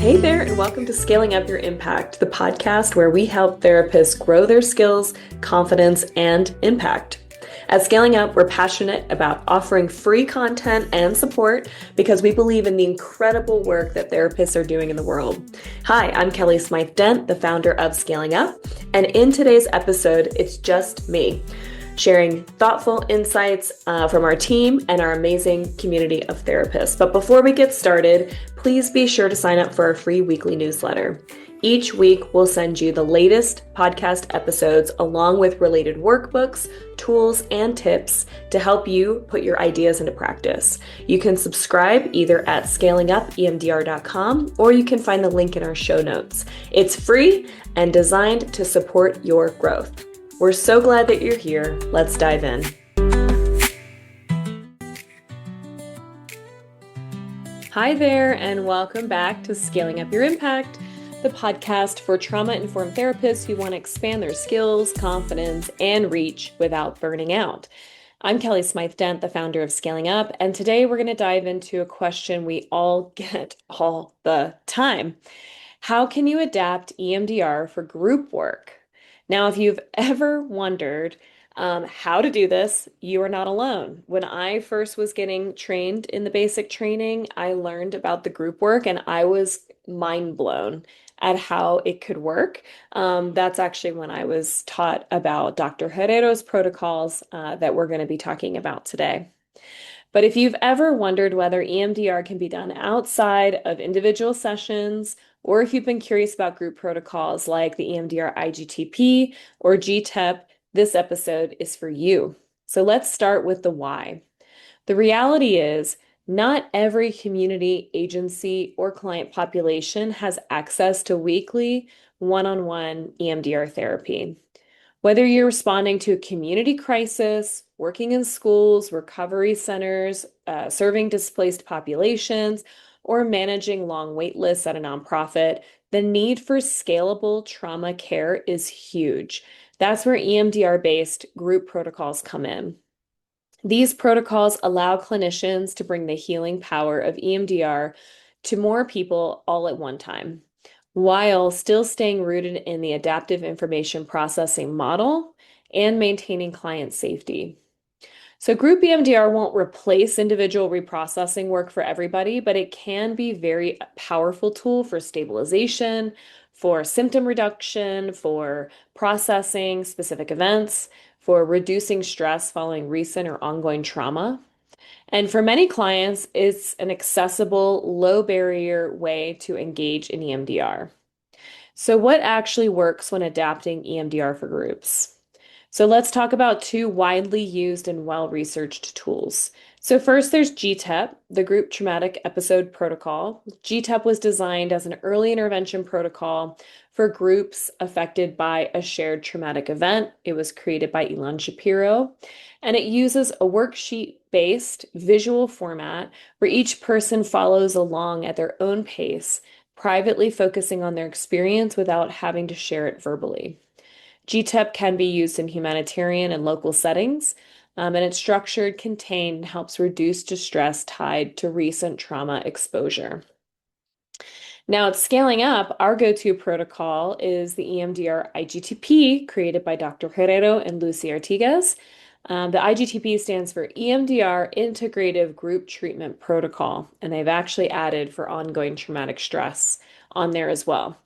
Hey there, and welcome to Scaling Up Your Impact, the podcast where we help therapists grow their skills, confidence, and impact. At Scaling Up, we're passionate about offering free content and support because we believe in the incredible work that therapists are doing in the world. Hi, I'm Kelly Smyth-Dent, the founder of Scaling Up, and in today's episode, it's just me, sharing thoughtful insights from our team and our amazing community of therapists. But before we get started, please be sure to sign up for our free weekly newsletter. Each week, we'll send you the latest podcast episodes along with related workbooks, tools, and tips to help you put your ideas into practice. You can subscribe either at scalingupemdr.com or you can find the link in our show notes. It's free and designed to support your growth. We're so glad that you're here. Let's dive in. Hi there, and welcome back to Scaling Up Your Impact, the podcast for trauma-informed therapists who want to expand their skills, confidence, and reach without burning out. I'm Kelly Smyth-Dent, the founder of Scaling Up, and today we're going to dive into a question we all get all the time. How can you adapt EMDR for group work? Now, if you've ever wondered how to do this, you are not alone. When I first was getting trained in the basic training, I learned about the group work and I was mind blown at how it could work. That's actually when I was taught about Dr. Herrero's protocols that we're going to be talking about today. But if you've ever wondered whether EMDR can be done outside of individual sessions, or if you've been curious about group protocols like the EMDR-IGTP or G-TEP, this episode is for you. So let's start with the why. The reality is, not every community, agency, or client population has access to weekly one-on-one EMDR therapy. Whether you're responding to a community crisis, working in schools, recovery centers, serving displaced populations, or managing long wait lists at a nonprofit, the need for scalable trauma care is huge. That's where EMDR-based group protocols come in. These protocols allow clinicians to bring the healing power of EMDR to more people all at one time, while still staying rooted in the adaptive information processing model and maintaining client safety. So group EMDR won't replace individual reprocessing work for everybody, but it can be a very powerful tool for stabilization, for symptom reduction, for processing specific events, for reducing stress following recent or ongoing trauma. And for many clients, it's an accessible, low barrier way to engage in EMDR. So what actually works when adapting EMDR for groups? So let's talk about two widely used and well-researched tools. So first, there's G-TEP, the Group Traumatic Episode Protocol. G-TEP was designed as an early intervention protocol for groups affected by a shared traumatic event. It was created by Elon Shapiro, and it uses a worksheet-based visual format where each person follows along at their own pace, privately focusing on their experience without having to share it verbally. G-TEP can be used in humanitarian and local settings, and it's structured, contained, and helps reduce distress tied to recent trauma exposure. Now, at Scaling Up, our go-to protocol is the EMDR-IGTP, created by Dr. Herrero and Lucy Artigas. The IGTP stands for EMDR Integrative Group Treatment Protocol, and they've actually added for ongoing traumatic stress on there as well.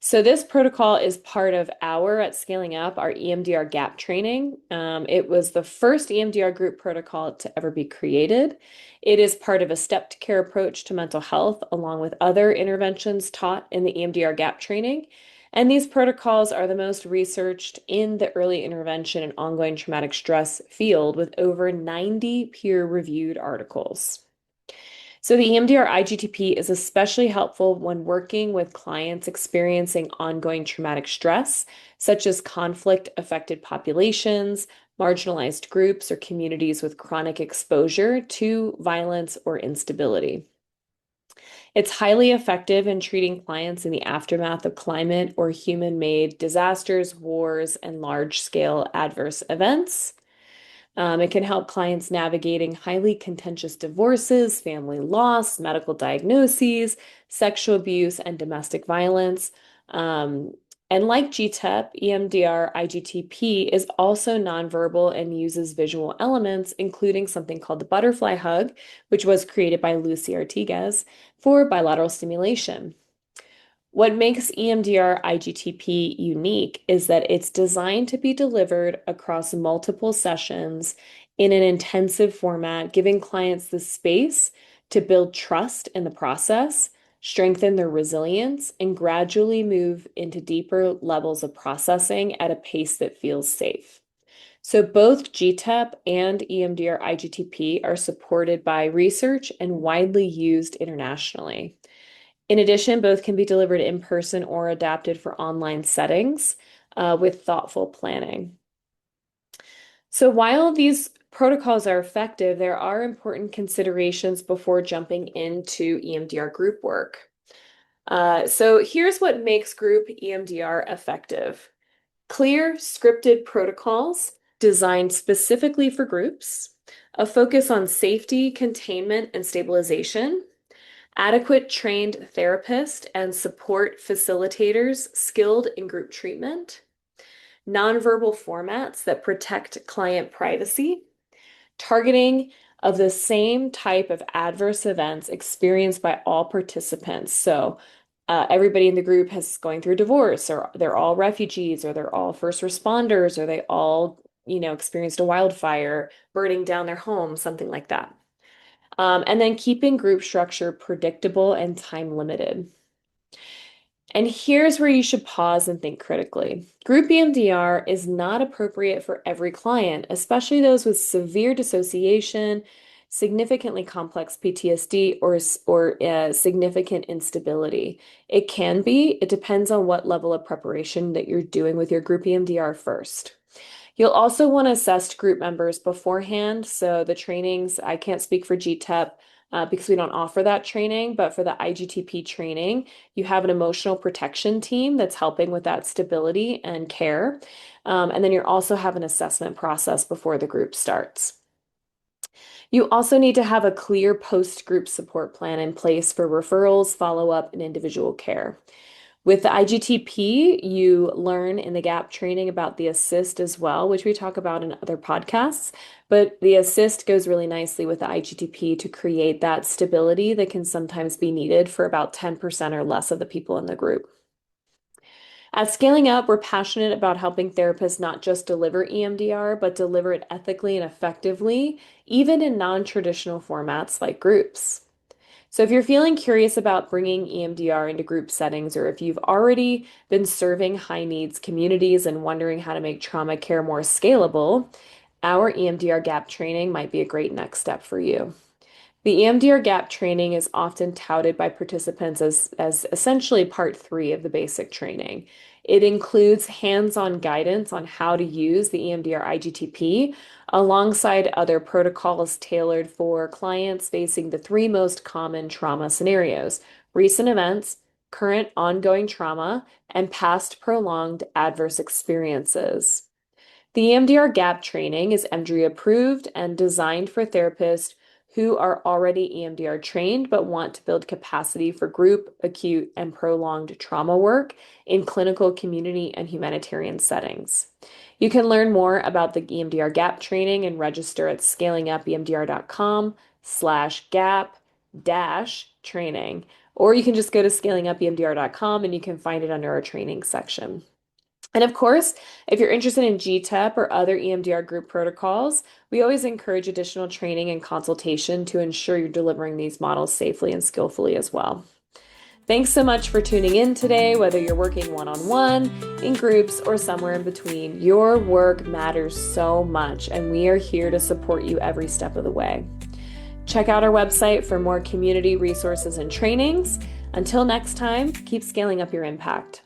So this protocol is part of at Scaling Up, our EMDR gap training. It was the first EMDR group protocol to ever be created. It is part of a stepped care approach to mental health, along with other interventions taught in the EMDR gap training. And these protocols are the most researched in the early intervention and ongoing traumatic stress field, with over 90 peer-reviewed articles. So the EMDR-IGTP is especially helpful when working with clients experiencing ongoing traumatic stress, such as conflict-affected populations, marginalized groups, or communities with chronic exposure to violence or instability. It's highly effective in treating clients in the aftermath of climate or human-made disasters, wars, and large-scale adverse events. It can help clients navigating highly contentious divorces, family loss, medical diagnoses, sexual abuse, and domestic violence. Um, and like G-TEP, EMDR-IGTP is also nonverbal and uses visual elements, including something called the butterfly hug, which was created by Lucy Artiguez for bilateral stimulation. What makes EMDR IGTP unique is that it's designed to be delivered across multiple sessions in an intensive format, giving clients the space to build trust in the process, strengthen their resilience, and gradually move into deeper levels of processing at a pace that feels safe. So both G-TEP and EMDR IGTP are supported by research and widely used internationally. In addition, both can be delivered in person or adapted for online settings with thoughtful planning. So while these protocols are effective, there are important considerations before jumping into EMDR group work. So here's what makes group EMDR effective. Clear, scripted protocols designed specifically for groups, a focus on safety, containment, and stabilization, adequate trained therapist and support facilitators skilled in group treatment, nonverbal formats that protect client privacy, targeting of the same type of adverse events experienced by all participants. So everybody in the group is going through divorce, or they're all refugees, or they're all first responders, or they all, experienced a wildfire burning down their home, something like that. And then keeping group structure predictable and time limited. And here's where you should pause and think critically. Group EMDR is not appropriate for every client, especially those with severe dissociation, significantly complex PTSD, or significant instability. It can be, it depends on what level of preparation that you're doing with your group EMDR first. You'll also want to assess group members beforehand. So the trainings, I can't speak for G-TEP because we don't offer that training, but for the IGTP training, you have an emotional protection team that's helping with that stability and care. And then you also have an assessment process before the group starts. You also need to have a clear post-group support plan in place for referrals, follow-up, and individual care. With the IGTP, you learn in the GAP training about the assist as well, which we talk about in other podcasts. But the assist goes really nicely with the IGTP to create that stability that can sometimes be needed for about 10% or less of the people in the group. At Scaling Up, we're passionate about helping therapists not just deliver EMDR, but deliver it ethically and effectively, even in non-traditional formats like groups. So if you're feeling curious about bringing EMDR into group settings, or if you've already been serving high needs communities and wondering how to make trauma care more scalable, our EMDR gap training might be a great next step for you. The EMDR gap training is often touted by participants as essentially part 3 of the basic training. It includes hands-on guidance on how to use the EMDR IGTP alongside other protocols tailored for clients facing the 3 most common trauma scenarios: recent events, current ongoing trauma, and past prolonged adverse experiences. The EMDR gap training is EMDRI approved and designed for therapists who are already EMDR trained but want to build capacity for group, acute, and prolonged trauma work in clinical, community, and humanitarian settings. You can learn more about the EMDR gap training and register at scalingupemdr.com/gap-training, or you can just go to scalingupemdr.com and you can find it under our training section. And of course, if you're interested in G-TEP or other EMDR group protocols, we always encourage additional training and consultation to ensure you're delivering these models safely and skillfully as well. Thanks so much for tuning in today, whether you're working one-on-one, in groups, or somewhere in between. Your work matters so much, and we are here to support you every step of the way. Check out our website for more community resources and trainings. Until next time, keep scaling up your impact.